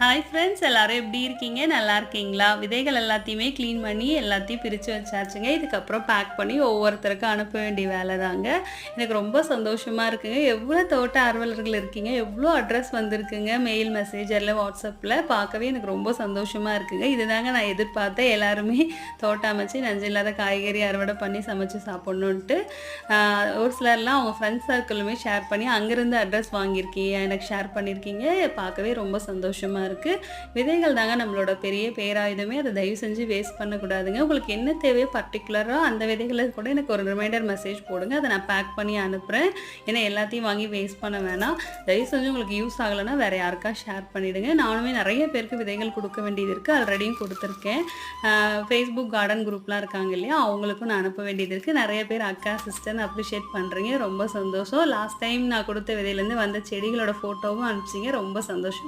Hi friends எல்லாரும் எப்படி இருக்கீங்க? நல்லா இருக்கீங்களா? விதைகள் எல்லாத்தையுமே க்ளீன் பண்ணி எல்லாத்தையும் பிரித்து வச்சாச்சுங்க. இதுக்கப்புறம் பேக் பண்ணி ஒவ்வொருத்தருக்கும் அனுப்ப வேண்டிய வேலை தாங்க. எனக்கு ரொம்ப சந்தோஷமாக இருக்குங்க. எவ்வளோ தோட்ட ஆர்வலர்கள் இருக்கீங்க, எவ்வளோ அட்ரஸ் வந்திருக்குங்க மெயில், மெசேஜரில், வாட்ஸ்அப்பில் பார்க்கவே எனக்கு ரொம்ப சந்தோஷமாக இருக்குங்க. இதுதாங்க நான் எதிர்பார்த்தேன். எல்லாருமே தோட்டம் அமைச்சு நஞ்சில்லாத காய்கறி அறுவடை பண்ணி சமைச்சு சாப்பிட்ணுன்ட்டு. ஒரு சிலர்லாம் அவங்க ஃப்ரெண்ட்ஸ் சர்க்கிளுமே ஷேர் பண்ணி அங்கேருந்து அட்ரஸ் வாங்கியிருக்கீங்க, எனக்கு ஷேர் பண்ணியிருக்கீங்க. பார்க்கவே ரொம்ப சந்தோஷமாக இருக்குது. விதைகள் தாங்க நம்மளோட பெரிய பேராயுதமே. அதை தயவு செஞ்சு வேஸ்ட் பண்ணக்கூடாதுங்க. உங்களுக்கு என்ன தேவையோ பர்டிகுலராக அந்த விதைகளை கூட எனக்கு ஒரு ரிமைண்டர் மெசேஜ் போடுங்க. அதை நான் பேக் பண்ணி அனுப்புகிறேன். ஏன்னா எல்லாத்தையும் வாங்கி வேஸ்ட் பண்ண வேணாம். தயவு செஞ்சு உங்களுக்கு யூஸ் ஆகலைன்னா வேறு யாருக்கா ஷேர் பண்ணிவிடுங்க. நானுமே நிறைய பேருக்கு விதைகள் கொடுக்க வேண்டியது இருக்குது. ஆல்ரெடியும் கொடுத்துருக்கேன். ஃபேஸ்புக் கார்டன் குரூப்லாம் இருக்காங்க இல்லையா, அவங்களுக்கும் நான் அனுப்ப வேண்டியது இருக்குது. நிறைய பேர் அக்கா சிஸ்டர்னு அப்ரிஷியேட் பண்ணுறீங்க. ரொம்ப சந்தோஷம். லாஸ்ட் டைம் நான் கொடுத்த விதையிலேருந்து வந்த செடிகளோட ஃபோட்டோவும் அனுப்பிச்சிங்க. ரொம்ப சந்தோஷம்.